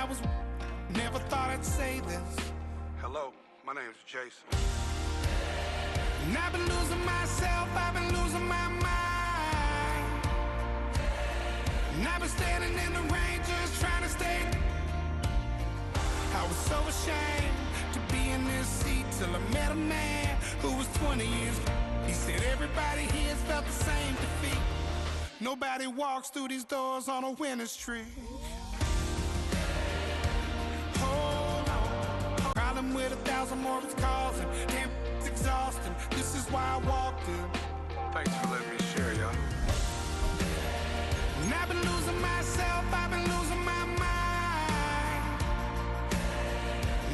was never thought I'd say this. Hello, my name's Jason. And I've been losing myself, I've been losing my mind. And I've been standing in the rain just trying to stay. I was so ashamed to be in this seat till I met a man who was 20 years. He said everybody here has felt the same defeat. Nobody walks through these doors on a winning streak. Hold on. Problem with 1,000 more it's causing. Damn, it's exhausting. This is why I walked in. Thanks for letting me share, y'all. And I've been losing myself, I've been losing my mind.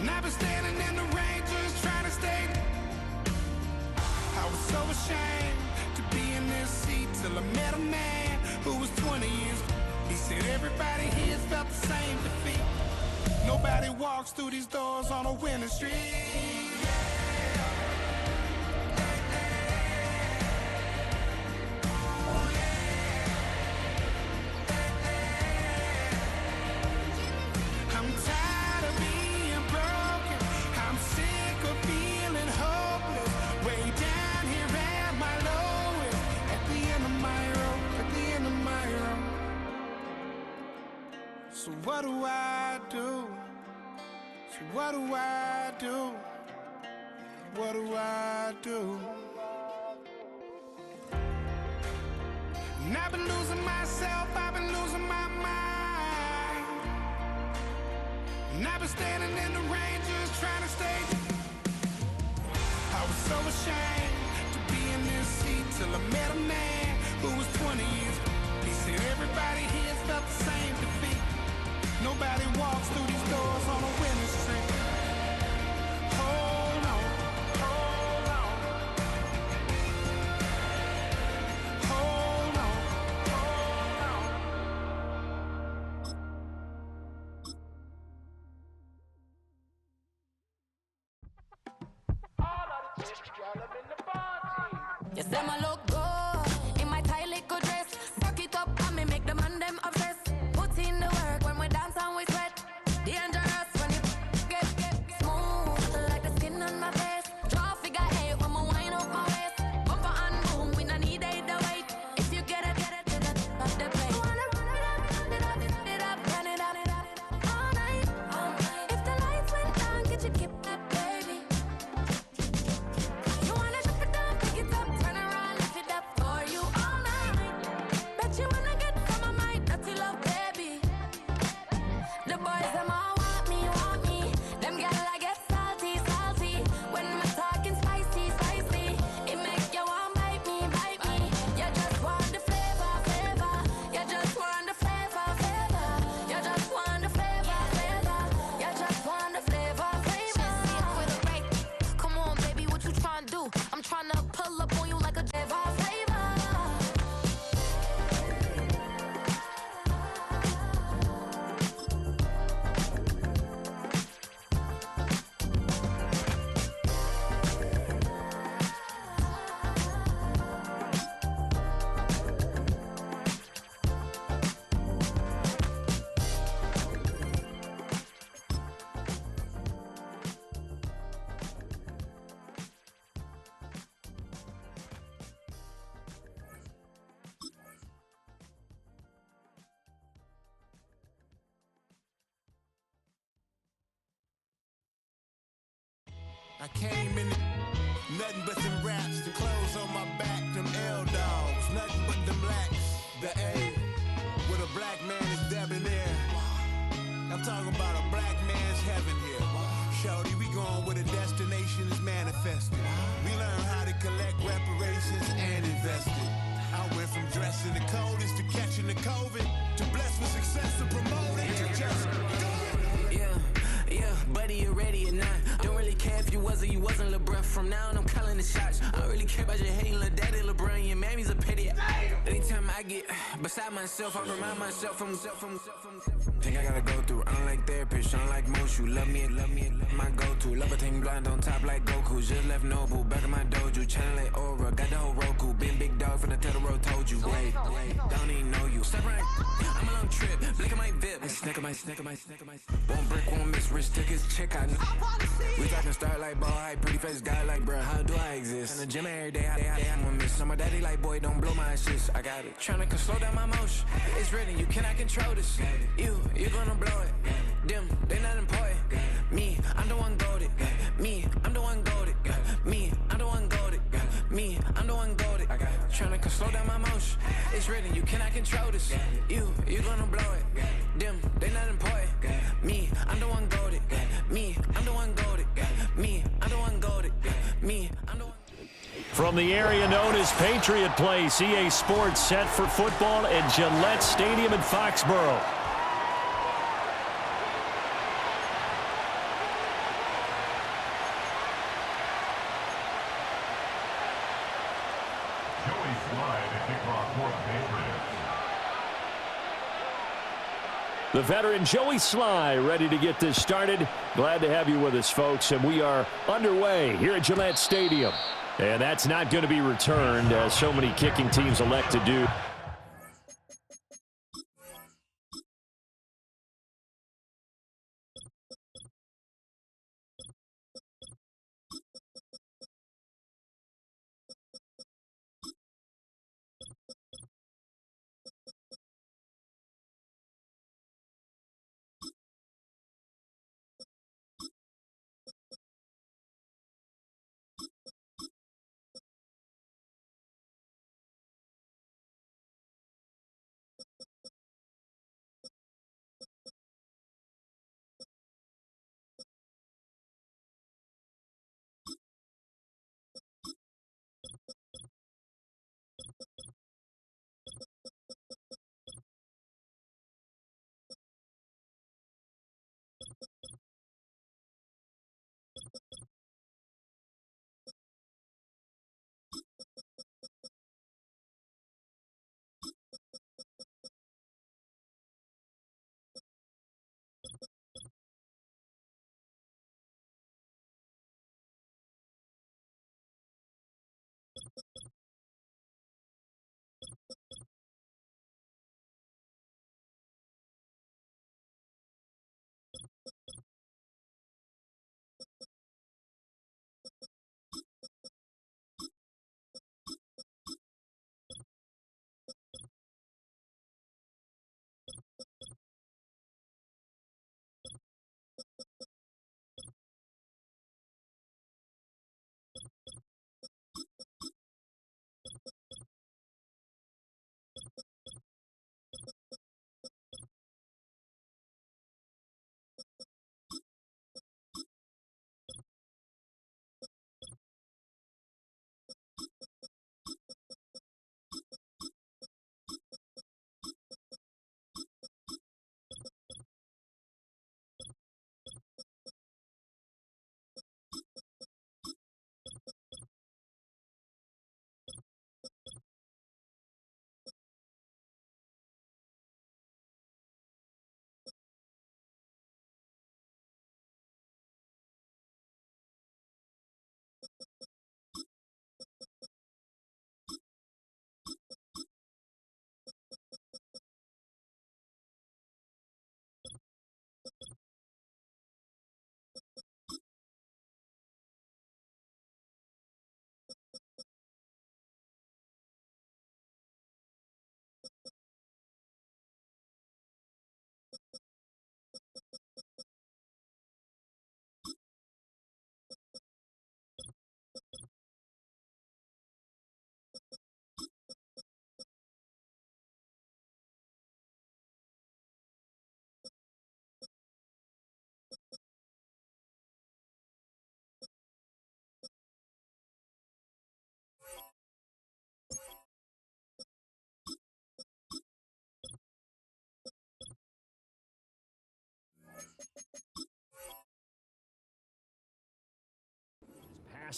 And I've been standing in the rain just trying to stay. I was so ashamed to be in this seat till I met a man who was 20 years. He said everybody here has felt the same defeat. Nobody walks through these doors on a winning streak. I'm tired of being broken. I'm sick of feeling hopeless. Way down here at my lowest. At the end of my rope, at the end of my rope. So what do I do? So what do I do? What do I do? And I've been losing myself, I've been losing my mind. And I've been standing in the rain just trying to stay. I was so ashamed to be in this seat till I met a man who was 20 years. He said everybody here felt the same defeat. Nobody walks through these doors on a winning streak. Hold on, hold on. Hold on, hold on. Yes, them a look good in my tight little dress. Rock it up and me make the man them obsessed. Put in the work when we dance and we sweat. Dangerous when you get smooth like the skin on my face. Draw figure eight when I wind up my waist. Bumper and boom, we no need it the weight. If you get it, off the plate. You wanna run it up, run it up, all night. If the lights went down, get your keep that baby. You wanna drop it down, pick it up, turn around, lift it up for you all night. Bet you wanna get some of my dirty love, baby. The boys them all want me. Them gyal I get salty. When me talking spicy. It make you want bite me. You just want the flavor. You just want the flavor. You just want the flavor. You just want the flavor. Just see it with a rape. Come on, baby, what you tryna do? I'm tryna pull up on you like a flavor. I came in nothing but them raps, the clothes on my back, them L-dogs, nothing but them blacks. The A, with a black man is debonair. I'm talking about a black man's heaven here. Shorty, we going where the destination is manifested. We learn how to collect reparations and invest it. I went from dressing the coldest to catching the COVID, to blessed with success to promote it, to just go. Yeah, buddy, you ready or not? Don't really care if you was if you wasn't LeBron. From now on, I'm calling the shots. I don't really care about your hating, little daddy, LeBron. Your mammy's a pity. Anytime I get beside myself, I remind myself from. Think I gotta go through. I don't like therapists, I don't like most. You love me, my go-to. Love a team blind on top like Goku. Just left Nobu, back in my dojo. Channel like Aura, got the whole Roku. Been big dog from the tell the road, told you. Wait, don't even know you. Step right, I'm a long trip. Blink at my VIP. Snack my. Won't break, won't miss. Rich took his check, I know. We talking start like ball hype. Pretty face guy like, bruh, how do I exist? In the gym every day, I'm gonna miss. I'm my daddy like, boy, don't blow my assist. I got it. Tryna slow down my motion. It's written, you cannot control this. You gonna blow it. Them, they not important. Me, I'm the one goated. Me, I'm the one goated. Me, I'm the one goated. Me, I'm the one goated. I got it. Tryna slow down my motion. It's written, you cannot control this. You gonna blow it. Them, they not important. Me, I'm the one goated. Me, I'm the one goated. Me, I'm the one goated. Me, I'm the one. From the area known as Patriot Place, EA Sports set for football at Gillette Stadium in Foxborough. The veteran Joey Sly ready to get this started. Glad to have you with us, folks. And we are underway here at Gillette Stadium. And that's not going to be returned, as so many kicking teams elect to do.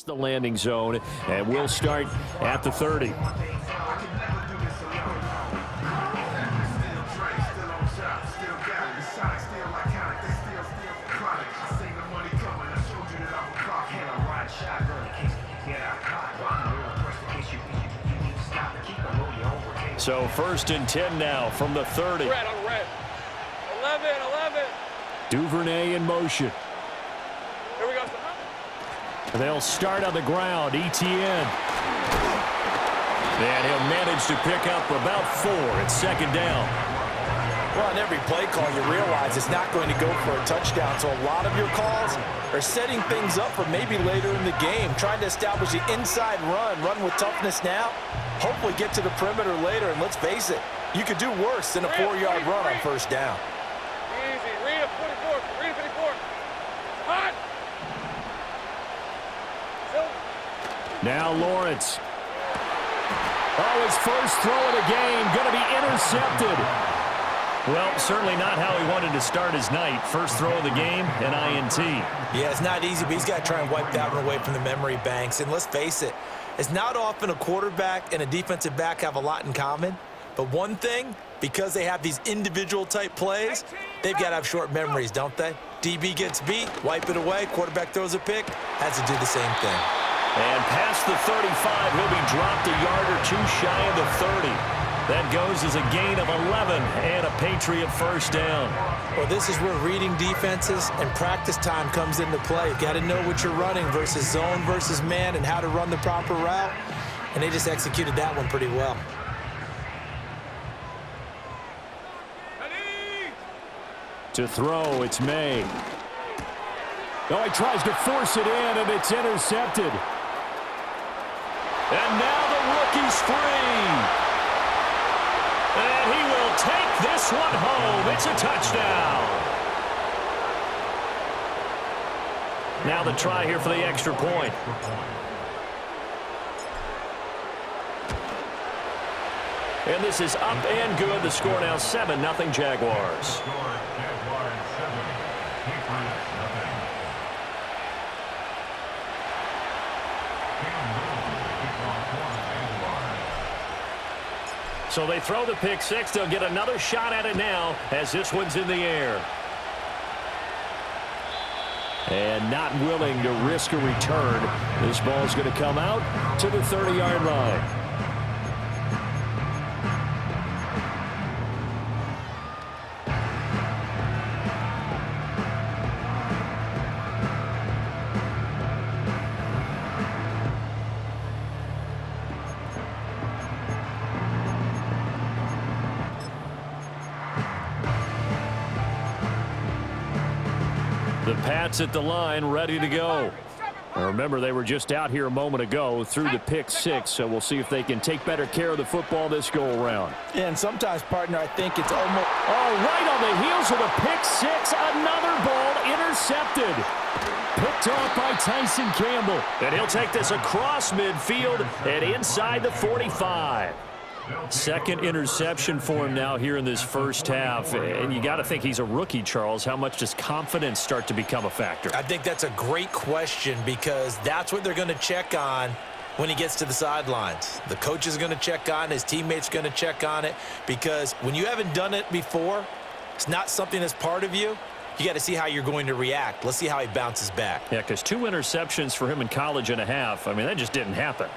the landing zone, and we'll start at the 30. So 1st and 10 now from the 30. Red on red. 11. Duvernay in motion. Here we go. They'll start on the ground. ETN. And he'll manage to pick up about 4 at 2nd down. Well, on every play call, you realize it's not going to go for a touchdown. So a lot of your calls are setting things up for maybe later in the game, trying to establish the inside run with toughness now, hopefully get to the perimeter later. And let's face it, you could do worse than a 4-yard run on 1st down. Easy. Read a 44. Read a 54. Hot. Now Lawrence. Oh, his first throw of the game going to be intercepted. Well, certainly not how he wanted to start his night. First throw of the game, an INT. Yeah, it's not easy, but he's got to try and wipe that one away from the memory banks. And let's face it, it's not often a quarterback and a defensive back have a lot in common. But one thing, because they have these individual-type plays, they've got to have short memories, don't they? DB gets beat, wipe it away, quarterback throws a pick, has to do the same thing. And past the 35, he'll be dropped a yard or 2 shy of the 30. That goes as a gain of 11 and a Patriot first down. Well, this is where reading defenses and practice time comes into play. You've got to know what you're running versus zone versus man and how to run the proper route. And they just executed that one pretty well. To throw, it's May. Oh, he tries to force it in, and it's intercepted. And now the rookie's free. And he will take this one home. It's a touchdown. Now the try here for the extra point. And this is up and good. The score now 7-0 Jaguars. So they throw the pick six. They'll get another shot at it now as this one's in the air. And not willing to risk a return. This ball's going to come out to the 30-yard line. The Pats at the line, ready to go. Now remember, they were just out here a moment ago through the pick six, so we'll see if they can take better care of the football this go-around. Yeah, and sometimes, partner, I think it's almost... Oh, right on the heels of the pick six, another ball intercepted. Picked off by Tyson Campbell. And he'll take this across midfield and inside the 45. Second interception for him now here in this first half. And you got to think he's a rookie, Charles. How much does confidence start to become a factor? I think that's a great question because that's what they're going to check on when he gets to the sidelines. The coach is going to check on, his teammates going to check on it, because when you haven't done it before, it's not something that's part of you. You got to see how you're going to react. Let's see how he bounces back. Yeah, because 2 interceptions for him in college and a half. I mean, that just didn't happen.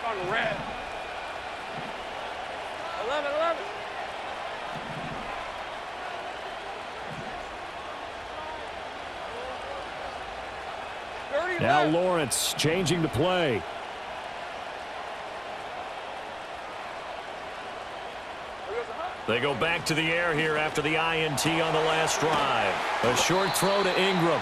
On red. 11. Now Lawrence changing the play. They go back to the air here after the INT on the last drive. A short throw to Ingram.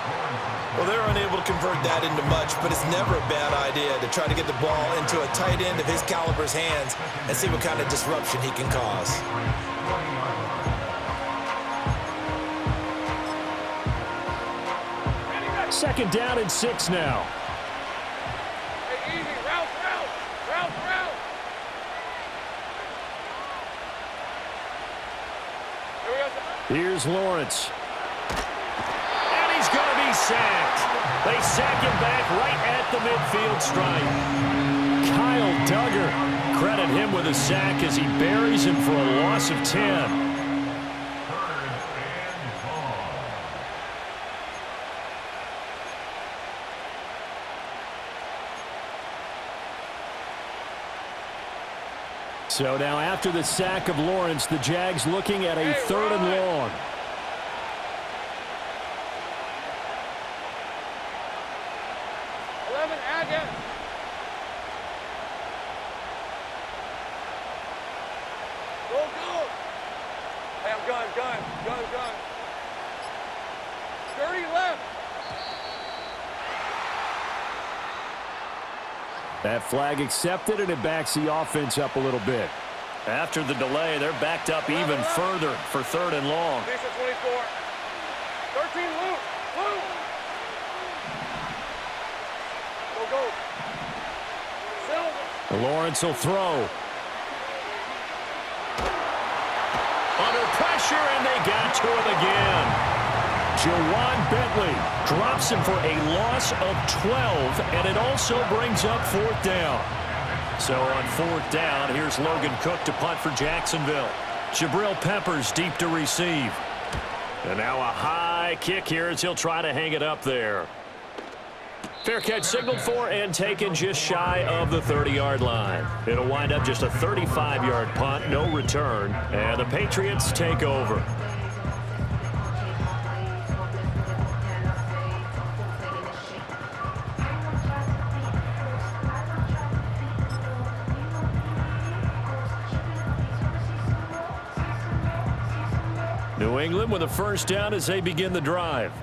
Well, they're unable to convert that into much, but it's never a bad idea to try to get the ball into a tight end of his caliber's hands and see what kind of disruption he can cause. Second down and 6 now. Hey, easy. Route. Here's Lawrence. And he's going to be sacked. They sack him back right at the midfield stripe. Kyle Duggar, credit him with a sack as he buries him for a loss of 10. So now after the sack of Lawrence, the Jags looking at a 3rd and long. Again. Go, go. Hey, I'm gun. 30 left. That flag accepted, and it backs the offense up a little bit. After the delay, they're backed up even further for 3rd and long. 24. 13 loose. Go. Silver. Lawrence will throw. Under pressure, and they got to him again. Jawan Bentley drops him for a loss of 12, and it also brings up 4th down. So on 4th down, here's Logan Cook to punt for Jacksonville. Jabril Peppers deep to receive. And now a high kick here as he'll try to hang it up there. Fair catch signaled for and taken just shy of the 30-yard line. It'll wind up just a 35-yard punt, no return, and the Patriots take over. New England with a 1st down as they begin the drive.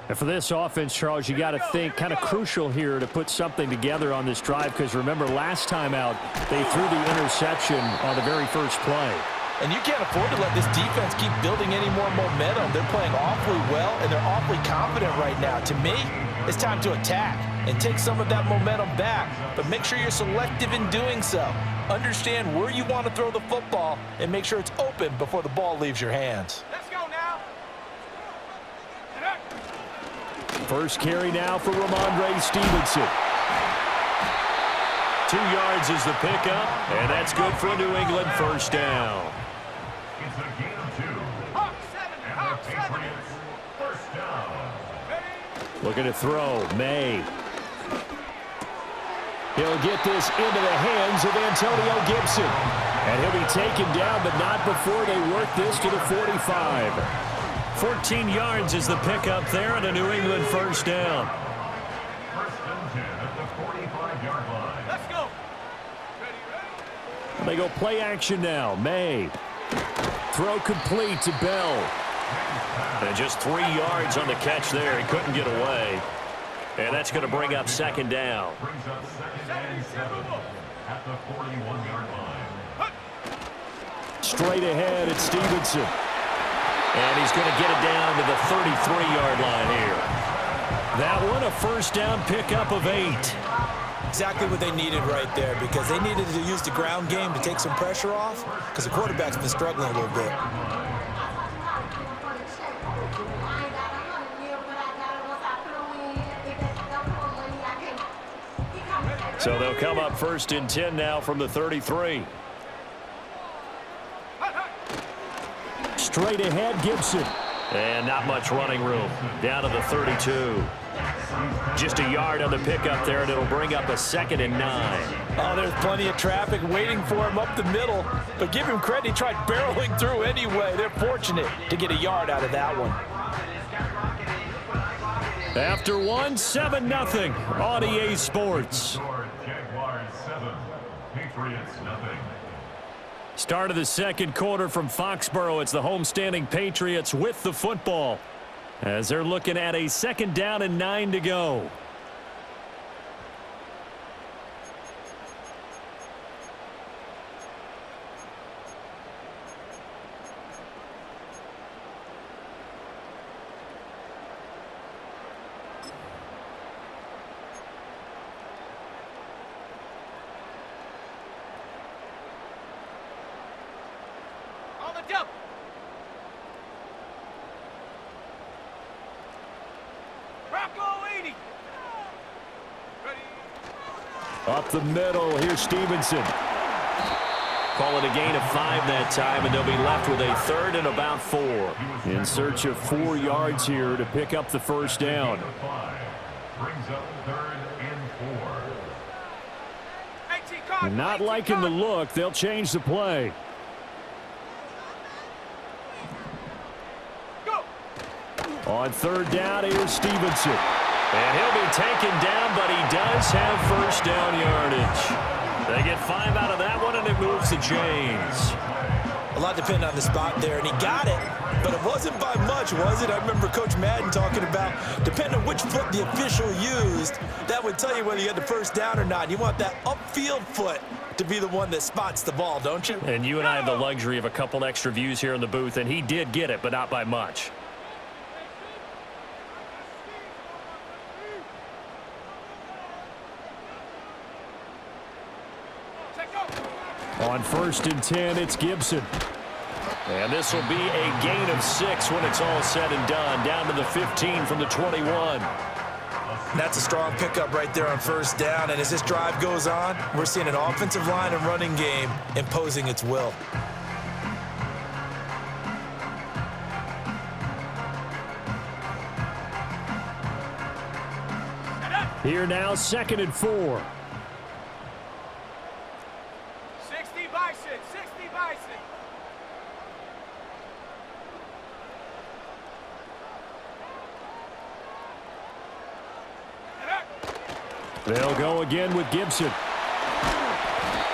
And for this offense, Charles, you got to think kind of crucial here to put something together on this drive because remember last time out they threw the interception on the very first play. And you can't afford to let this defense keep building any more momentum. They're playing awfully well, and they're awfully confident right now. To me, it's time to attack and take some of that momentum back, but make sure you're selective in doing so. Understand where you want to throw the football and make sure it's open before the ball leaves your hands. Let's go now. First carry now for Ramondre Stevenson. 2 yards is the pickup, and that's good for a New England 1st down. It's a gain of 2. Hawk 7. First down. Looking to throw. May. He'll get this into the hands of Antonio Gibson. And he'll be taken down, but not before they work this to the 45. 14 yards is the pickup there, and a New England 1st down. First and 10 at the 45-yard line. Let's go. And they go play action now. May. Throw complete to Bell. And just 3 yards on the catch there. He couldn't get away. And that's going to bring up 2nd down. Brings up 2nd and 7 at the 41-yard line. Straight ahead at Stevenson. And he's going to get it down to the 33-yard line here. That one, a 1st down pickup of 8. Exactly what they needed right there because they needed to use the ground game to take some pressure off because the quarterback's been struggling a little bit. So they'll come up 1st and 10 now from the 33. Straight ahead, Gibson. And not much running room. Down to the 32. Just a yard on the pickup there, and it'll bring up a 2nd and 9. Oh, there's plenty of traffic waiting for him up the middle. But give him credit, he tried barreling through anyway. They're fortunate to get a yard out of that one. After 7-0 on EA Sports. Jaguars 7, Patriots nothing. Start of the 2nd quarter from Foxborough. It's the homestanding Patriots with the football as they're looking at a 2nd down and 9 to go. Rocco 80. Ready. Up the middle, here's Stevenson. Call it a gain of 5 that time, and they'll be left with a 3rd and about 4. In search of 4 yards here to pick up the first down. Brings up 3rd and 4. Not liking the look, they'll change the play. On 3rd down, here's Stevenson. And he'll be taken down, but he does have first down yardage. They get 5 out of that one, and it moves the chains. A lot depended on the spot there, and he got it, but it wasn't by much, was it? I remember Coach Madden talking about, depending on which foot the official used, that would tell you whether you had the first down or not. You want that upfield foot to be the one that spots the ball, don't you? And you and I have the luxury of a couple extra views here in the booth, and he did get it, but not by much. On 1st and 10, it's Gibson. And this will be a gain of 6 when it's all said and done. Down to the 15 from the 21. That's a strong pickup right there on 1st down. And as this drive goes on, we're seeing an offensive line and running game imposing its will. Here now, 2nd and 4. 60 Bison, 60 Bison. They'll go again with Gibson.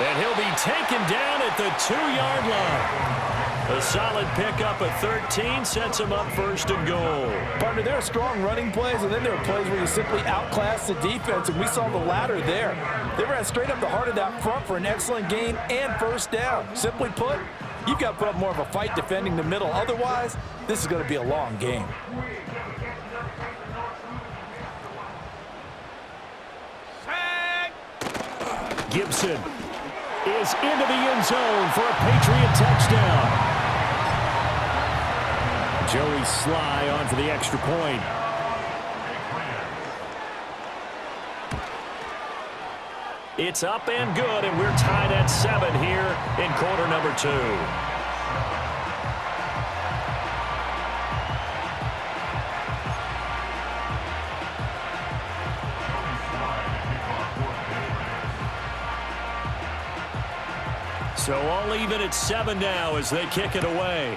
And he'll be taken down at the 2-yard line. A solid pickup of 13 sets him up 1st and goal. Partner, there are strong running plays, and then there are plays where you simply outclass the defense, and we saw the latter there. They ran straight up the heart of that front for an excellent gain and first down. Simply put, you've got to put up more of a fight defending the middle. Otherwise, this is going to be a long game. Gibson is into the end zone for a Patriot touchdown. Joey Sly on for the extra point. It's up and good, and we're tied at 7 here in quarter number 2. So all even at 7 now as they kick it away.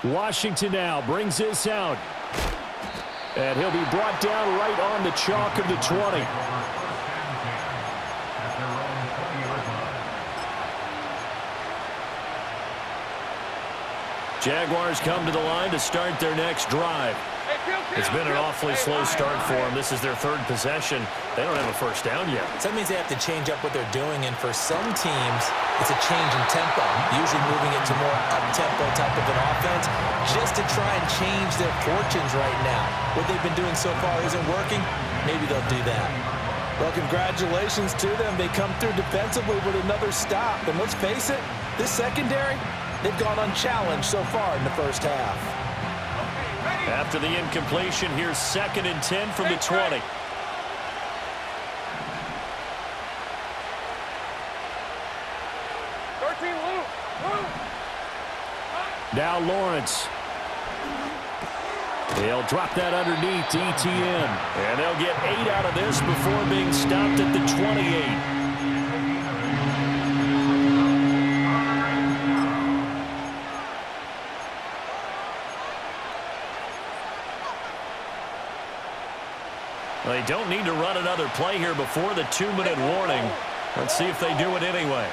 Washington now brings this out. And he'll be brought down right on the chalk of the 20. Jaguars come to the line to start their next drive. It's been an awfully slow start for them. This is their 3rd possession. They don't have a first down yet. So that means they have to change up what they're doing, and for some teams, it's a change in tempo, usually moving it to more up-tempo type of an offense, just to try and change their fortunes right now. What they've been doing so far isn't working. Maybe they'll do that. Well, congratulations to them. They come through defensively with another stop. And let's face it, this secondary, they've gone unchallenged so far in the first half. After the incompletion, here's 2nd and 10 from the 20. Now Lawrence. They'll drop that underneath to ETN. And they'll get 8 out of this before being stopped at the 28. They don't need to run another play here before the 2-minute warning. Let's see if they do it anyway.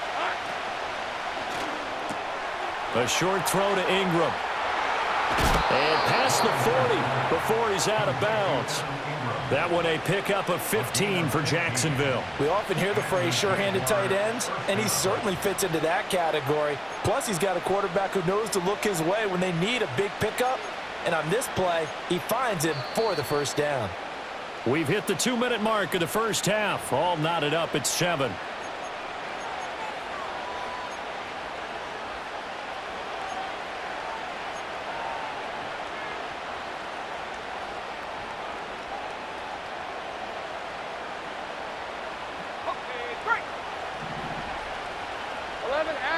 A short throw to Ingram. And past the 40 before he's out of bounds. That one a pickup of 15 for Jacksonville. We often hear the phrase sure-handed tight ends, and he certainly fits into that category. Plus, he's got a quarterback who knows to look his way when they need a big pickup. And on this play, he finds him for the first down. We've hit the 2-minute mark of the first half. All knotted up at 7.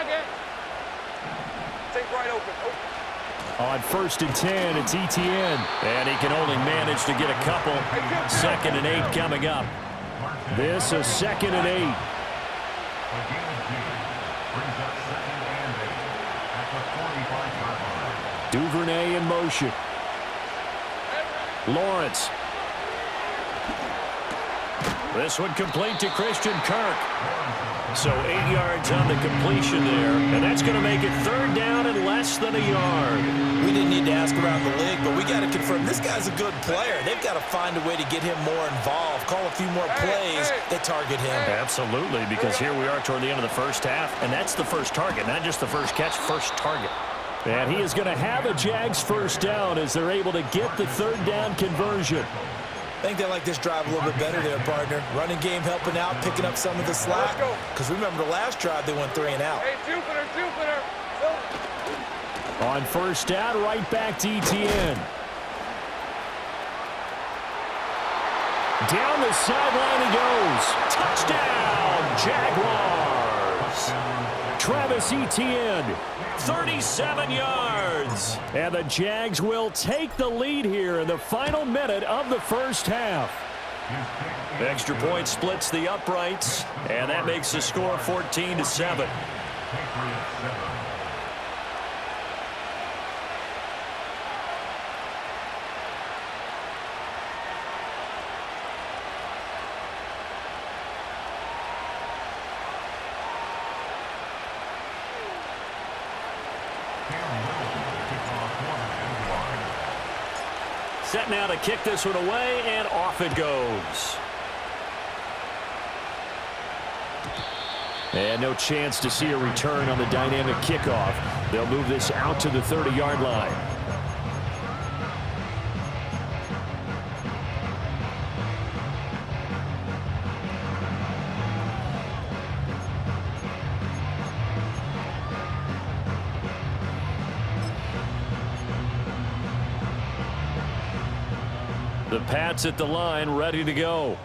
again. Take right open. On 1st and 10, it's Etienne. And he can only manage to get a couple. 2nd and 8 coming up. This is 2nd and 8. Duvernay in motion. Lawrence. This one complete to Christian Kirk. So 8 yards on the completion there, and that's going to make it 3rd down and less than a yard. We didn't need to ask around the league, but we got to confirm this guy's a good player. They've got to find a way to get him more involved, call a few more plays that target him. Absolutely, because here we are toward the end of the first half, and that's the first target, not just the first catch, first target. And he is going to have a Jags 1st down as they're able to get the 3rd down conversion. I think they like this drive a little bit better there, partner. Running game helping out, picking up some of the slack. Because remember the last drive, they went 3 and out. Hey, Jupiter. On 1st down, right back to Etienne. Down the sideline he goes. Touchdown, Jaguars. Travis Etienne, 37 yards. And the Jags will take the lead here in the final minute of the first half. The extra point splits the uprights, and that makes the score 14-7. Set now to kick this one away, and off it goes. And no chance to see a return on the dynamic kickoff. They'll move this out to the 30-yard line. The Pats at the line, ready to go.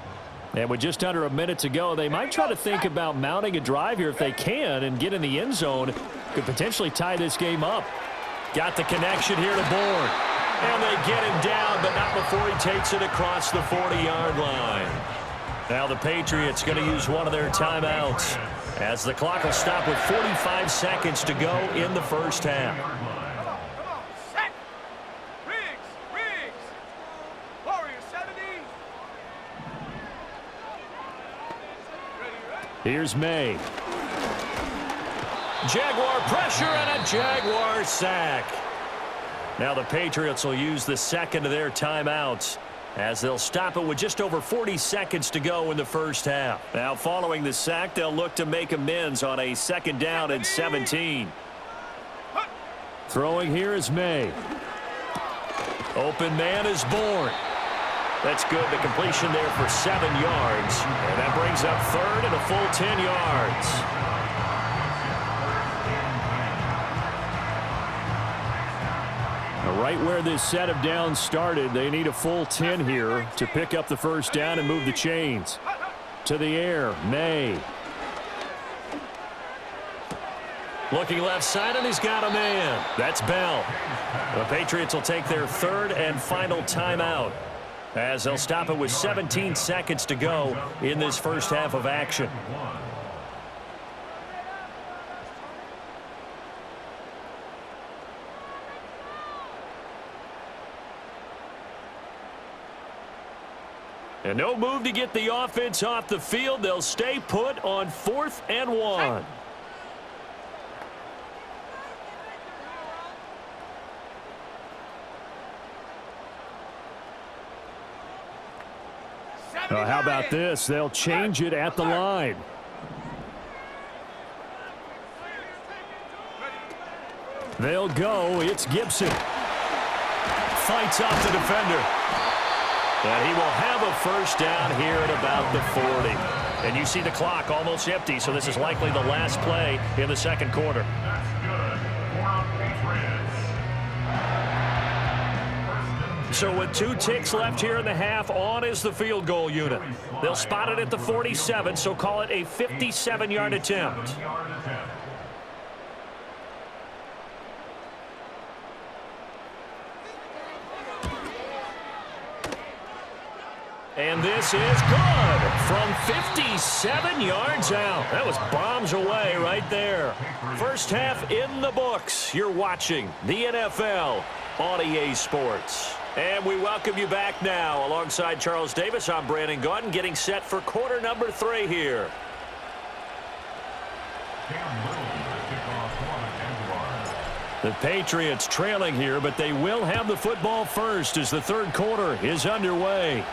And with just under a minute to go, they might try to think about mounting a drive here if they can and get in the end zone. Could potentially tie this game up. Got the connection here to Bourne. And they get him down, but not before he takes it across the 40-yard line. Now the Patriots going to use one of their timeouts as the clock will stop with 45 seconds to go in the first half. Here's May. Jaguar pressure and a Jaguar sack. Now the Patriots will use the second of their timeouts as they'll stop it with just over 40 seconds to go in the first half. Now following the sack, they'll look to make amends on a 2nd down and 17. Throwing here is May. Open man is Bourne. That's good. The completion there for 7 yards. And that brings up 3rd and a full 10 yards. Right where this set of downs started, they need a full 10 here to pick up the 1st down and move the chains. To the air, May. Looking left side, and he's got a man. That's Bell. The Patriots will take their 3rd and final timeout, as they'll stop it with 17 seconds to go in this first half of action. And no move to get the offense off the field. They'll stay put on 4th and 1. How about this? They'll change it at the line. They'll go. It's Gibson. Fights off the defender. And he will have a 1st down here at about the 40. And you see the clock almost empty, so this is likely the last play in the 2nd quarter. That's good. 4 Patriots. So with 2 ticks left here in the half, on is the field goal unit. They'll spot it at the 47, so call it a 57-yard attempt. And this is good from 57 yards out. That was bombs away right there. First half in the books. You're watching the NFL on EA Sports. And we welcome you back now. Alongside Charles Davis, I'm Brandon Gaudin, getting set for quarter number 3 here. The Patriots trailing here, but they will have the football first as the third quarter is underway.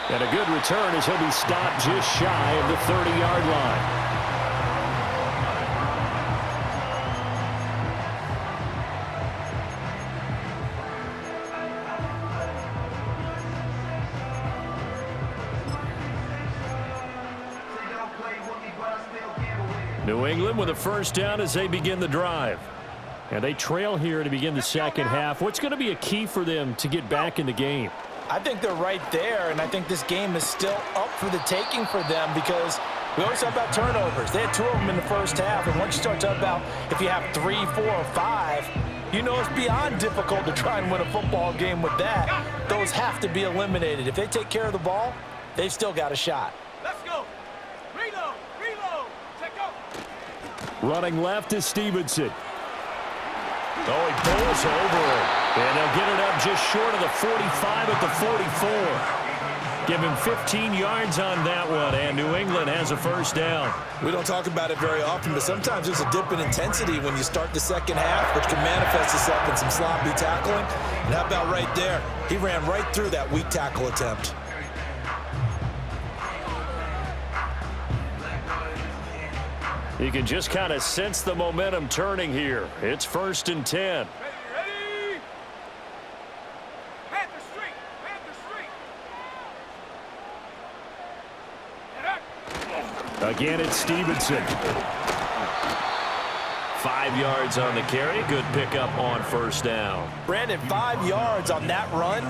And a good return as he'll be stopped just shy of the 30-yard line. New England with a first down as they begin the drive. And they trail here to begin the second half. What's going to be a key for them to get back in the game? I think they're right there, and I think this game is still up for the taking for them because we always talk about turnovers. They had 2 of them in the first half, and once you start talking about if you have 3, 4, or 5, you know it's beyond difficult to try and win a football game with that. Those have to be eliminated. If they take care of the ball, they've still got a shot. Let's go. Reload. Check out. Running left is Stevenson. Oh, he pulls over it. And they'll get it up just short of the 45 at the 44. Give him 15 yards on that one, and New England has a first down. We don't talk about it very often, but sometimes there's a dip in intensity when you start the second half, which can manifest itself in some sloppy tackling. And how about right there? He ran right through that weak tackle attempt. You can just kind of sense the momentum turning here. It's 1st and 10. Ready? Panther Street. Again, it's Stevenson. 5 yards on the carry. Good pickup on first down. Brandon, 5 yards on that run.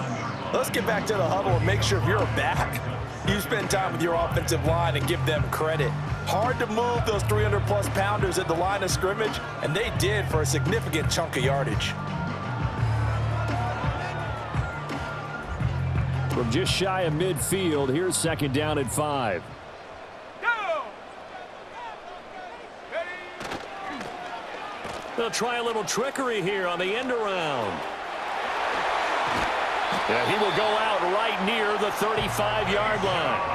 Let's get back to the huddle and make sure if you're a back, you spend time with your offensive line and give them credit. Hard to move those 300-plus pounders at the line of scrimmage, and they did for a significant chunk of yardage. From just shy of midfield, here's 2nd down and 5. Go. They'll try a little trickery here on the end around. Yeah, he will go out right near the 35-yard line.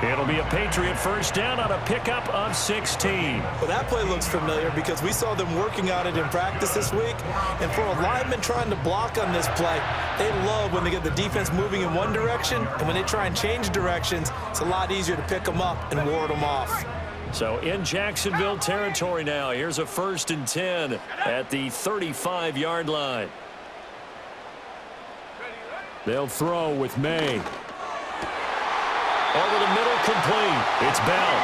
It'll be a Patriot first down on a pickup of 16. Well, that play looks familiar because we saw them working on it in practice this week. And for a lineman trying to block on this play, they love when they get the defense moving in one direction. And when they try and change directions, it's a lot easier to pick them up and ward them off. So in Jacksonville territory now. Here's a 1st and 10 at the 35-yard line. They'll throw with May. Over the middle, complete. It's Bell.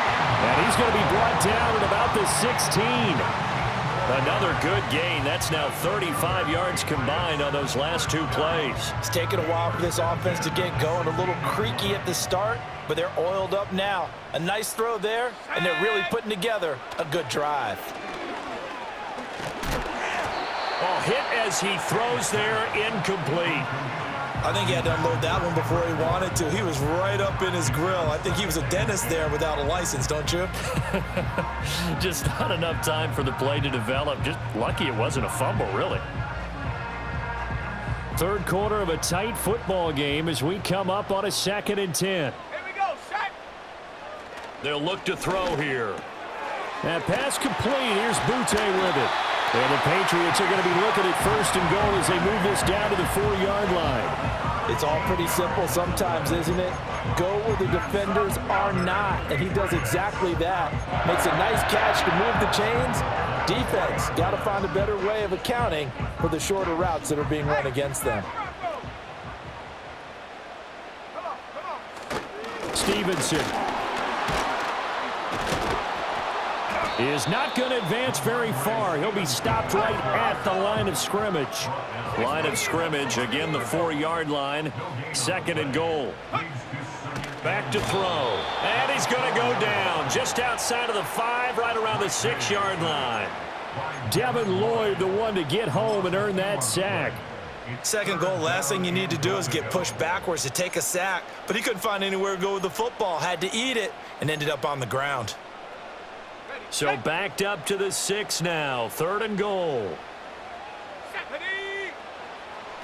And he's going to be brought down at about the 16. Another good gain. That's now 35 yards combined on those last 2 plays. It's taken a while for this offense to get going. A little creaky at the start, but they're oiled up now. A nice throw there, and they're really putting together a good drive. Oh, hit as he throws there, incomplete. I think he had to unload that one before he wanted to. He was right up in his grill. I think he was a dentist there without a license, don't you? Just not enough time for the play to develop. Just lucky it wasn't a fumble, really. Third quarter of a tight football game as we come up on a 2nd and 10. Here we go, set. They'll look to throw here. That pass complete. Here's Butte with it. And the Patriots are going to be looking at 1st and goal as they move this down to the 4-yard line. It's all pretty simple sometimes, isn't it? Go where the defenders are not, and he does exactly that. Makes a nice catch to move the chains. Defense got to find a better way of accounting for the shorter routes that are being run against them. Stevenson is not going to advance very far. He'll be stopped right at the line of scrimmage. Line of scrimmage, again, the 4-yard line. 2nd and goal. Back to throw. And he's going to go down just outside of the 5, right around the 6-yard line. Devin Lloyd, the one to get home and earn that sack. Second goal, last thing you need to do is get pushed backwards to take a sack. But he couldn't find anywhere to go with the football, had to eat it, and ended up on the ground. So backed up to the 6 now. 3rd and goal.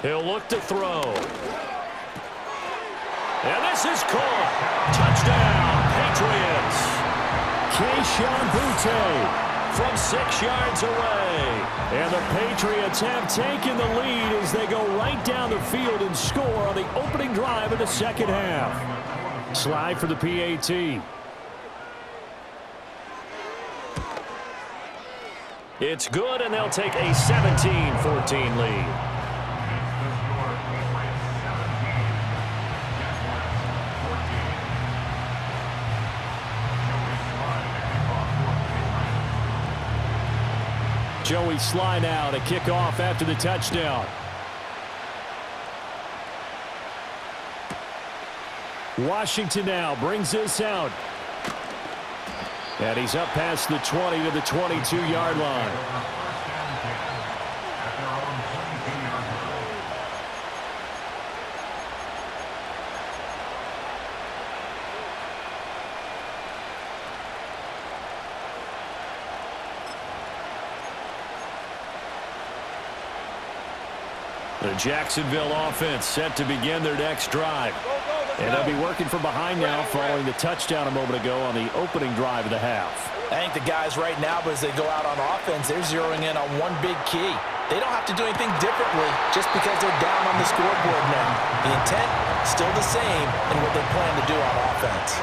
He'll look to throw. And this is caught. Touchdown, Patriots. Keyshawn Boutte from 6 yards away. And the Patriots have taken the lead as they go right down the field and score on the opening drive of the second half. Slide for the PAT. It's good, and they'll take a 17-14 lead. Joey Sly now to kick off after the touchdown. Washington now brings this out. And he's up past the 20 to the 22-yard line. The Jacksonville offense set to begin their next drive. And they'll be working from behind now following the touchdown a moment ago on the opening drive of the half. I think the guys right now, as they go out on offense, they're zeroing in on one big key. They don't have to do anything differently just because they're down on the scoreboard now. The intent, still the same in what they plan to do on offense.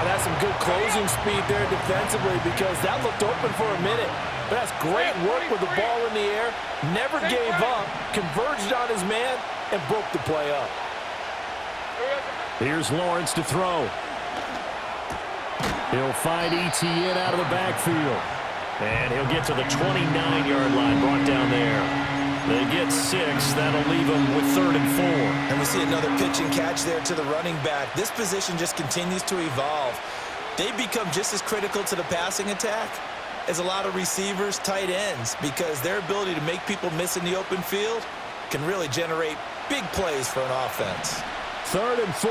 That's some good closing speed there defensively because that looked open for a minute. But that's great work with the ball in the air. Never gave up, converged on his man, and broke the play up. Here's Lawrence to throw. He'll find Etienne out of the backfield. And he'll get to the 29-yard line, brought down there. They get 6. That'll leave them with 3rd and 4. And we see another pitch and catch there to the running back. This position just continues to evolve. They become just as critical to the passing attack as a lot of receivers, tight ends, because their ability to make people miss in the open field can really generate big plays for an offense. 3rd and 4.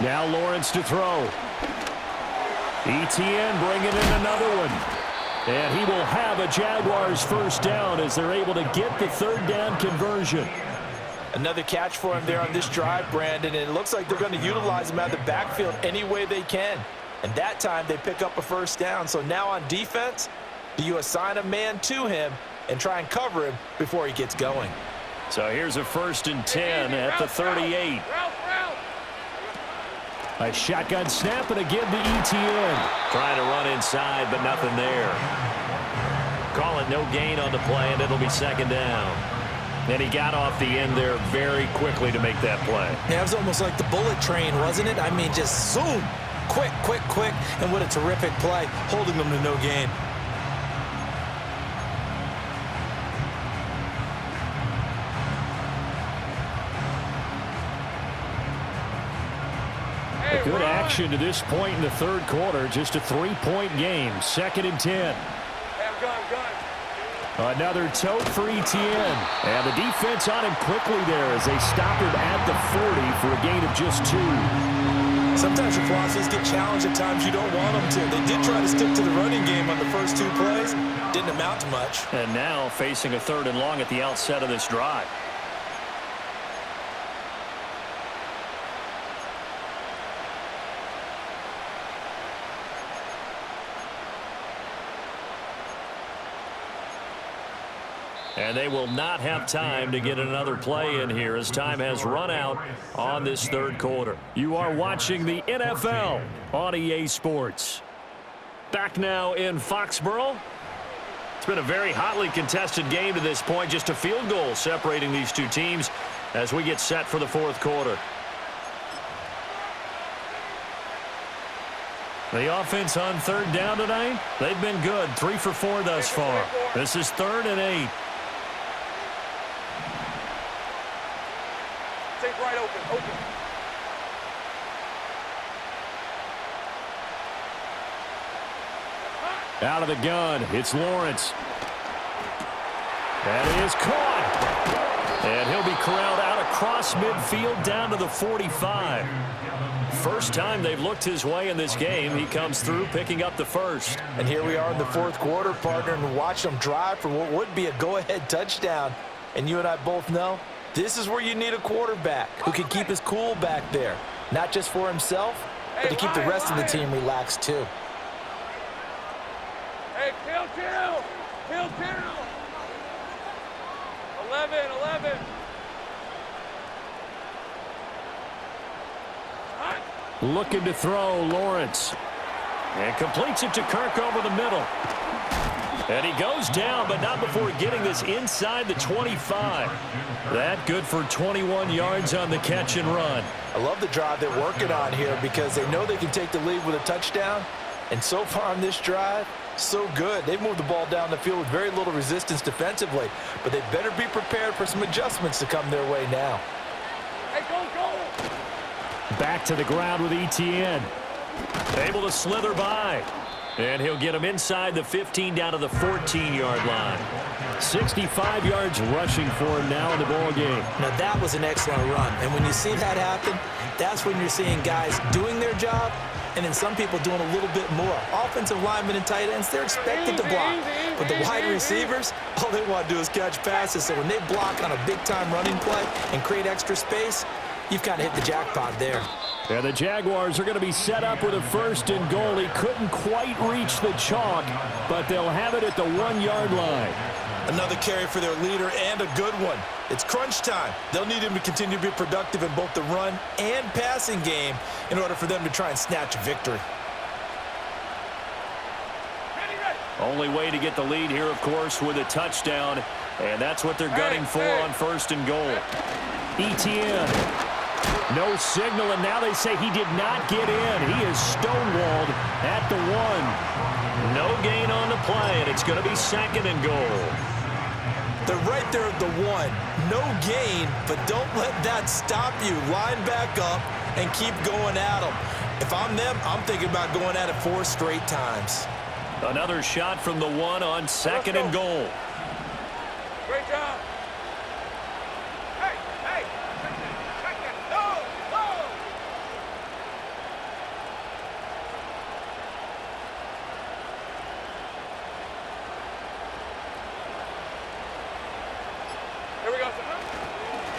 Now Lawrence to throw. Etienne bringing in another one. And he will have a Jaguars first down as they're able to get the 3rd down conversion. Another catch for him there on this drive, Brandon, and it looks like they're going to utilize him out of the backfield any way they can. And that time they pick up a first down. So now on defense, do you assign a man to him and try and cover him before he gets going? So here's a 1st and 10 at the 38. A shotgun snap and again to Etienne. Trying to run inside, but nothing there. Call it no gain on the play, and it'll be 2nd down. And he got off the end there very quickly to make that play. Yeah, it was almost like the bullet train, wasn't it? I mean, just zoom. Quick, quick, quick. And what a terrific play, holding them to no gain. Good action to this point in the 3rd quarter. Just a 3-point game. 2nd and 10. Another tote for Etienne. And the defense on him quickly there as they stop him at the 40 for a gain of just 2. Sometimes your philosophies get challenged at times you don't want them to. They did try to stick to the running game on the first 2 plays. Didn't amount to much. And now facing a 3rd and long at the outset of this drive. And they will not have time to get another play in here as time has run out on this 3rd quarter. You are watching the NFL on EA Sports. Back now in Foxborough. It's been a very hotly contested game to this point. Just a field goal separating these two teams as we get set for the 4th quarter. The offense on 3rd down tonight, they've been good. 3 for 4 thus far. This is 3rd and 8. Right open. Out of the gun, it's Lawrence. That is caught. And he'll be corralled out across midfield down to the 45. First time they've looked his way in this game. He comes through picking up the first. And here we are in the fourth quarter, partner, and watch them drive for what would be a go-ahead touchdown. And you and I both know this is where you need a quarterback who can keep his cool back there. Not just for himself, but to keep the rest of the team relaxed too. Hey, kill. 11. Looking to throw, Lawrence. And completes it to Kirk over the middle. And he goes down, but not before getting this inside the 25. That good for 21 yards on the catch and run. I love the drive they're working on here because they know they can take the lead with a touchdown. And so far on this drive, so good. They've moved the ball down the field with very little resistance defensively, but they better be prepared for some adjustments to come their way now. Hey, go. Back to the ground with Etienne. Able to slither by. And he'll get him inside the 15 down to the 14-yard line. 65 yards rushing for him now in the ball game. Now that was an excellent run. And when you see that happen, that's when you're seeing guys doing their job and then some people doing a little bit more. Offensive linemen and tight ends, they're expected to block. But the wide receivers, all they want to do is catch passes. So when they block on a big-time running play and create extra space, you've kind of hit the jackpot there. And the Jaguars are going to be set up with a 1st and goal. He couldn't quite reach the chalk, but they'll have it at the 1-yard line. Another carry for their leader and a good one. It's crunch time. They'll need him to continue to be productive in both the run and passing game in order for them to try and snatch a victory. Only way to get the lead here, of course, with a touchdown, and that's what they're gunning for on 1st and goal. Etienne. No signal, and now they say he did not get in. He is stonewalled at the 1. No gain on the play, and it's going to be 2nd and goal. They're right there at the 1. No gain, but don't let that stop you. Line back up and keep going at them. If I'm them, I'm thinking about going at it 4 straight times. Another shot from the 1 on 2nd and goal. Great job.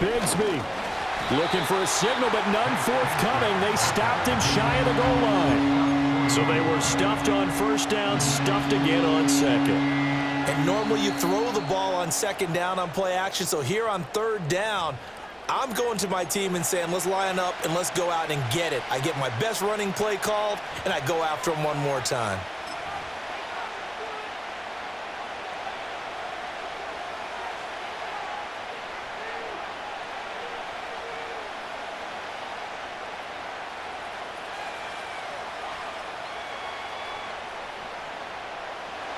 Bigsby looking for a signal, but none forthcoming. They stopped him shy of the goal line. So they were stuffed on 1st down, stuffed again on 2nd. And normally you throw the ball on 2nd down on play action. So here on 3rd down, I'm going to my team and saying, let's line up and let's go out and get it. I get my best running play called, and I go after him one more time.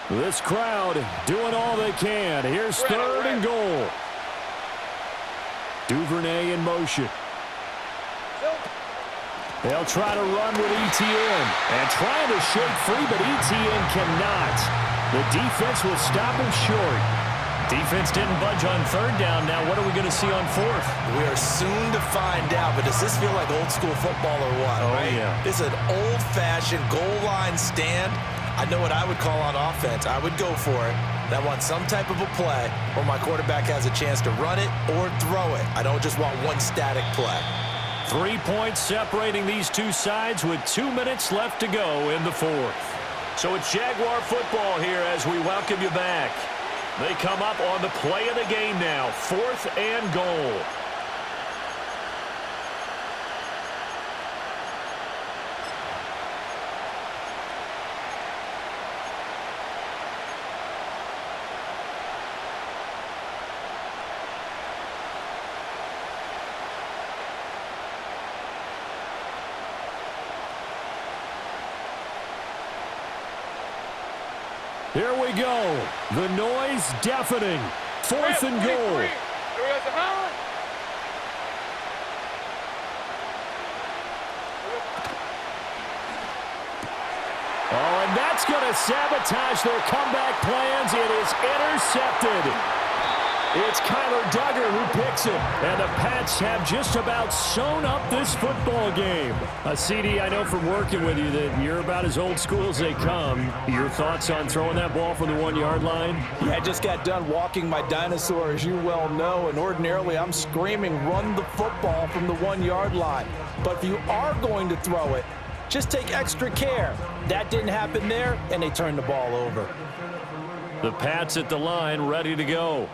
This crowd doing all they can. Here's 3rd and goal. Duvernay in motion. They'll try to run with Etienne. And trying to shake free, but Etienne cannot. The defense will stop him short. Defense didn't budge on 3rd down. Now what are we going to see on 4th? We are soon to find out, but does this feel like old school football or what? Oh, right? yeah. It's an old-fashioned goal line stand. I know what I would call on offense. I would go for it. And I want some type of a play where my quarterback has a chance to run it or throw it. I don't just want one static play. 3 points separating these two sides with 2 minutes left to go in the 4th. So it's Jaguar football here as we welcome you back. They come up on the play of the game now, 4th and goal. Here we go. The noise deafening. 4th and goal. Oh, and that's going to sabotage their comeback plans. It is intercepted. It's Kyler Duggar who picks it. And the Pats have just about sewn up this football game. CD, I know from working with you that you're about as old school as they come. Your thoughts on throwing that ball from the 1-yard line? Yeah, I just got done walking my dinosaur, as you well know, and ordinarily I'm screaming, run the football from the 1-yard line. But if you are going to throw it, just take extra care. That didn't happen there, and they turned the ball over. The Pats at the line, ready to go.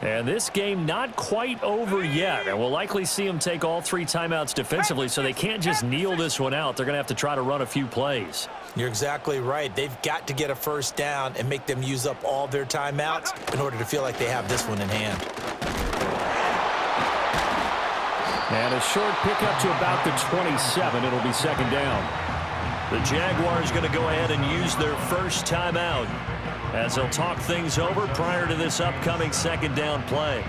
And this game not quite over yet. And we'll likely see them take all 3 timeouts defensively, so they can't just kneel this one out. They're going to have to try to run a few plays. You're exactly right. They've got to get a first down and make them use up all their timeouts in order to feel like they have this one in hand. And a short pickup to about the 27. It'll be second down. The Jaguars going to go ahead and use their first timeout as they'll talk things over prior to this upcoming second down play.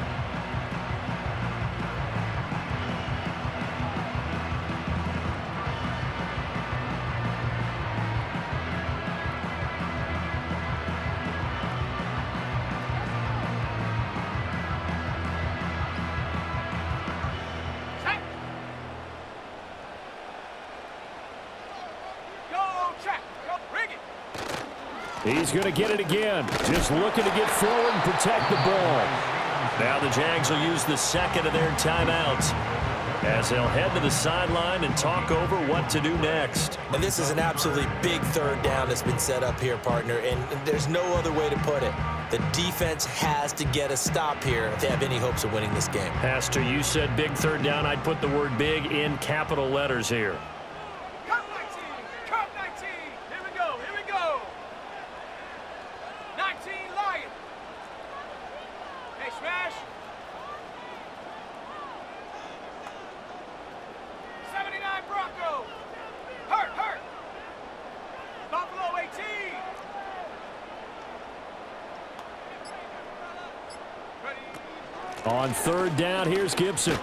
He's going to get it again. Just looking to get forward and protect the ball. Now the Jags will use the second of their timeouts as they'll head to the sideline and talk over what to do next. And this is an absolutely big third down that's been set up here, partner, and there's no other way to put it. The defense has to get a stop here if they have any hopes of winning this game. Pastor, you said big third down. I'd put the word big in capital letters here. Cut 19! Cut 19! Here we go! Here we go! 19 Lion! Hey, smash! 79 Bronco! Hurt! Hurt! Buffalo 18! On third down, here's Gibson.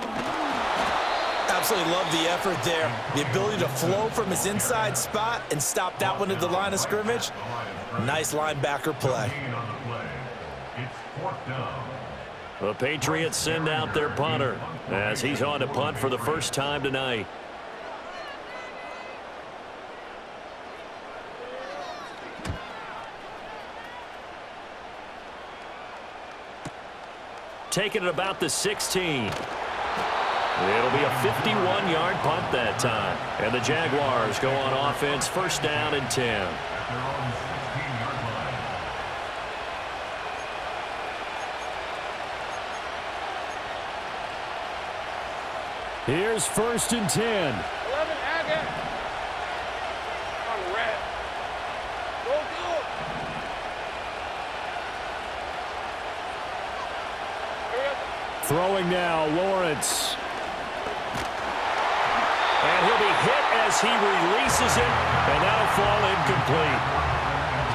Absolutely love the effort there. The ability to flow from his inside spot and stop that one at the line of scrimmage. Nice linebacker play. The Patriots send out their punter as he's on to punt for the first time tonight. Taking it about the 16. It'll be a 51-yard punt that time. And the Jaguars go on offense, first down and 10. Here's first and 10. 11 Agate! On red. Go, go! Throwing now, Lawrence. And he'll be hit as he releases it, and that'll fall incomplete.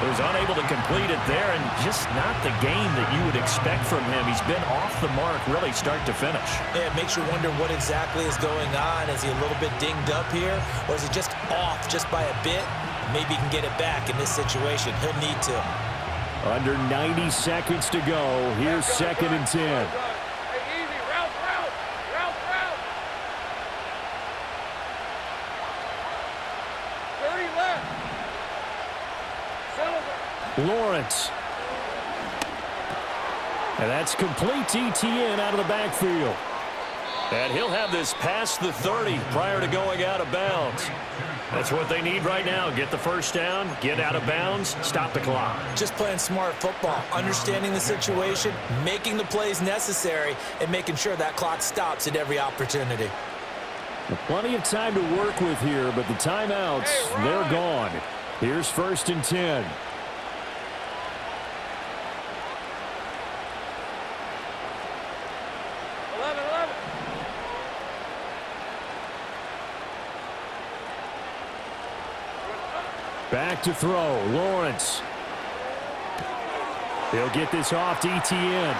So he's unable to complete it there, and just not the game that you would expect from him. He's been off the mark, really, start to finish. Yeah, it makes you wonder what exactly is going on. Is he a little bit dinged up here, or is he just off just by a bit? Maybe he can get it back in this situation. He'll need to. Under 90 seconds to go. Here's second and 10. Hey, easy. Route. Route. 30 left. Lawrence. And that's complete to Etienne out of the backfield. And he'll have this past the 30 prior to going out of bounds. That's what they need right now. Get the first down, get out of bounds, stop the clock. Just playing smart football, understanding the situation, making the plays necessary, and making sure that clock stops at every opportunity. Plenty of time to work with here, but the timeouts, they're gone. Here's first and 10. Back to throw, Lawrence. He'll get this off to Etienne.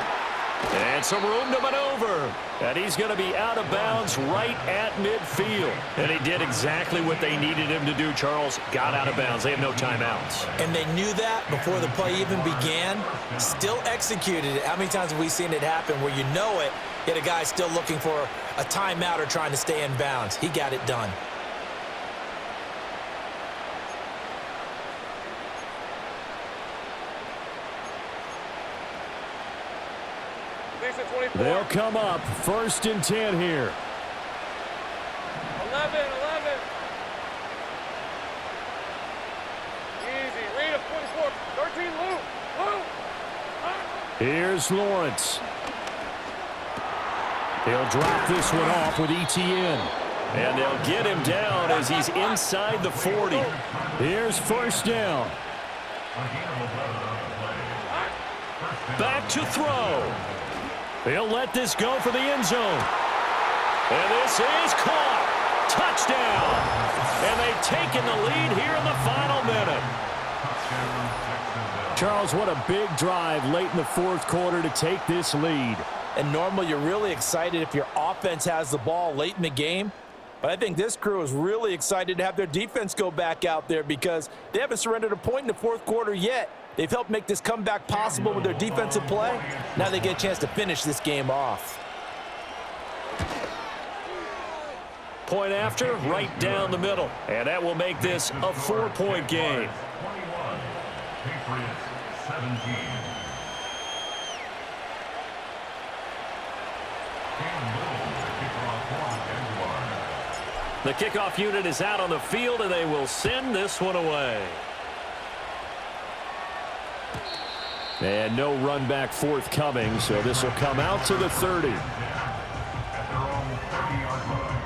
And some room to maneuver. And he's going to be out of bounds right at midfield. And he did exactly what they needed him to do, Charles. Got out of bounds. They have no timeouts. And they knew that before the play even began. Still executed it. How many times have we seen it happen where you know it, yet a guy still looking for a timeout or trying to stay in bounds? He got it done. They'll come up 1st and 10 here. 11. Easy. Read up 24. 13, Lou. Here's Lawrence. He'll drop this one off with ETN. And they'll get him down as he's inside the 40. Here's 1st down. Back to throw. He'll let this go for the end zone. And this is caught. Touchdown. And they've taken the lead here in the final minute. Charles, what a big drive late in the 4th quarter to take this lead. And normally you're really excited if your offense has the ball late in the game. But I think this crew is really excited to have their defense go back out there because they haven't surrendered a point in the 4th quarter yet. They've helped make this comeback possible with their defensive play. Now they get a chance to finish this game off. Point after, right down the middle. And that will make this a 4-point game. 21, Patriots 17. The kickoff unit is out on the field, and they will send this one away. And no run back forthcoming, so this will come out to the 30. At their own 30-yard line.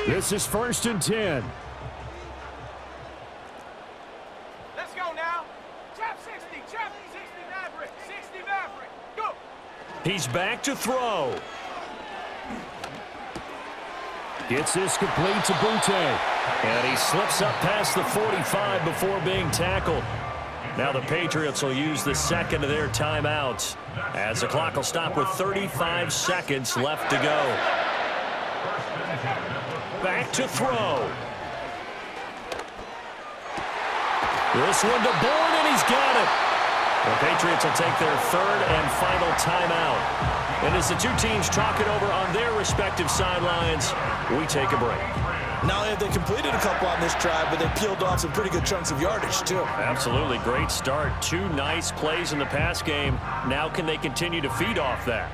This is 1st and 10. Let's go now. Chop 60. Chop 60 Maverick. 60 Maverick. Go. He's back to throw. Gets this complete to Butte. And he slips up past the 45 before being tackled. Now the Patriots will use the 2nd of their timeouts as the clock will stop with 35 seconds left to go. Back to throw. This one to Bourne, and he's got it. The Patriots will take their 3rd and final timeout. And as the two teams talk it over on their respective sidelines, we take a break. Not only have they completed a couple on this drive, but they peeled off some pretty good chunks of yardage, too. Absolutely. Great start. 2 nice plays in the pass game. Now can they continue to feed off that?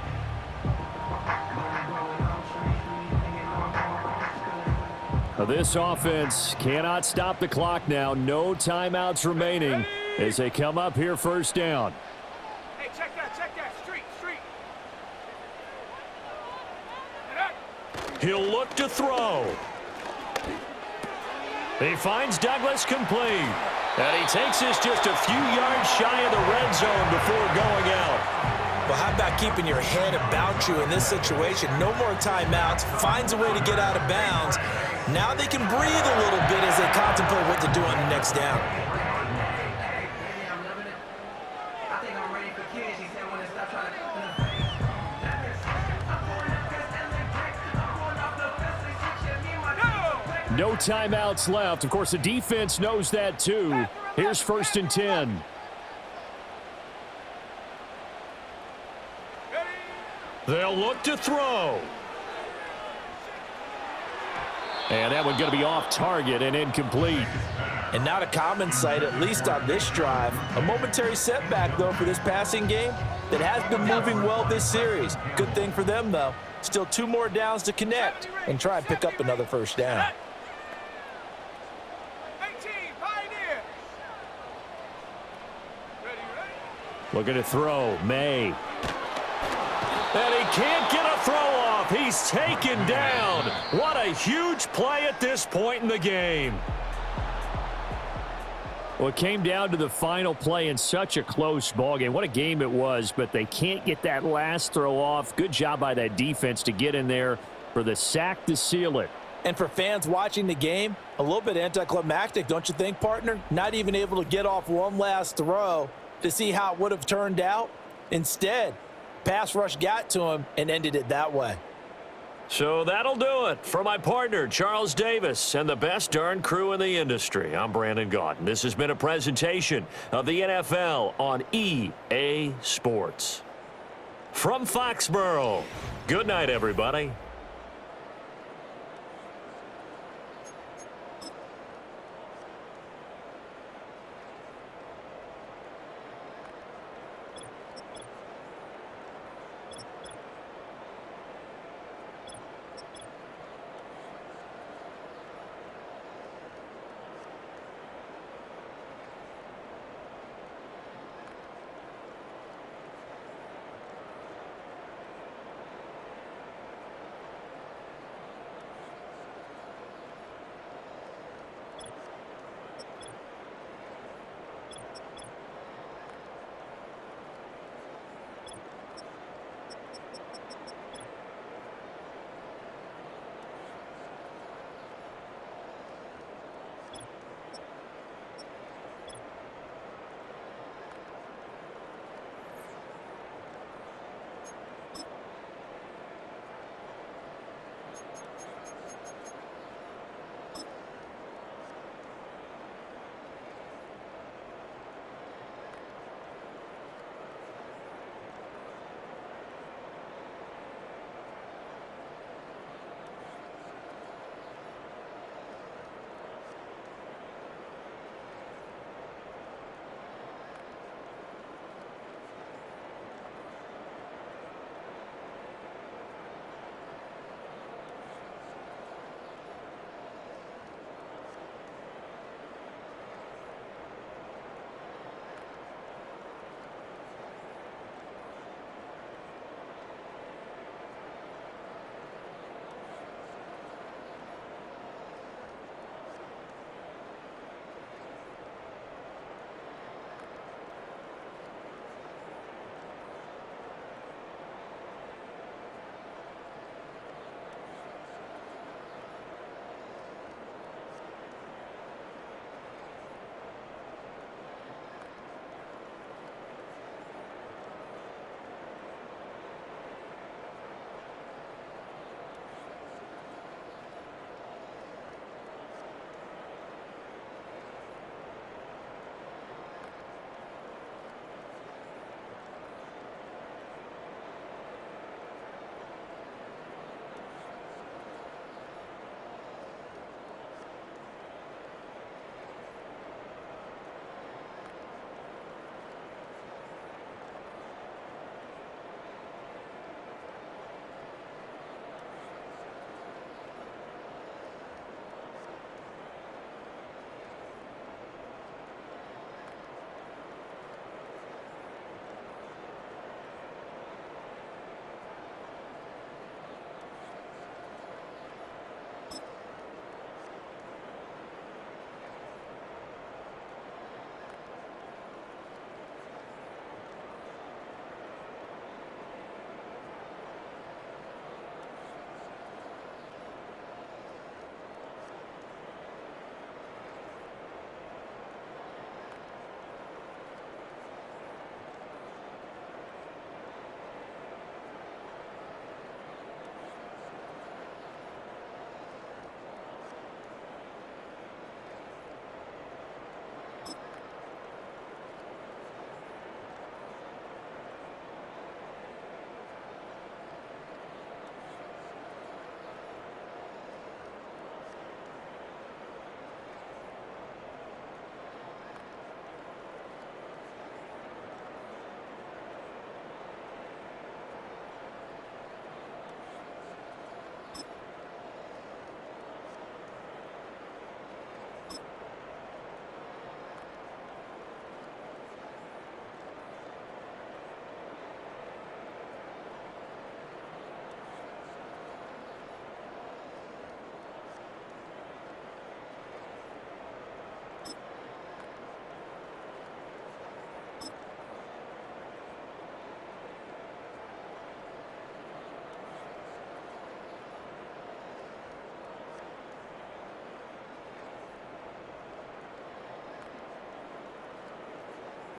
This offense cannot stop the clock now. No timeouts remaining as they come up here 1st down. Hey, check that. Street. He'll look to throw. He finds Douglas complete. And he takes this just a few yards shy of the red zone before going out. Well, how about keeping your head about you in this situation? No more timeouts. Finds a way to get out of bounds. Now they can breathe a little bit as they contemplate what to do on the next down. No timeouts left. Of course, the defense knows that too. Here's 1st and 10. They'll look to throw. And that one going to be off target and incomplete. And not a common sight, at least on this drive. A momentary setback, though, for this passing game that has been moving well this series. Good thing for them, though. Still 2 more downs to connect and try and pick up another 1st down. 18, Pioneer. Ready. Looking to throw. May. And he can't get a throw off. He's taken down. What a huge play at this point in the game. Well, it came down to the final play in such a close ballgame. What a game it was, but they can't get that last throw off. Good job by that defense to get in there for the sack to seal it. And for fans watching the game, a little bit anticlimactic, don't you think, partner? Not even able to get off one last throw to see how it would have turned out. Instead, pass rush got to him and ended it that way. So that'll do it for my partner, Charles Davis, and the best darn crew in the industry. I'm Brandon Gaudin. This has been a presentation of the NFL on EA Sports. From Foxborough, good night, everybody.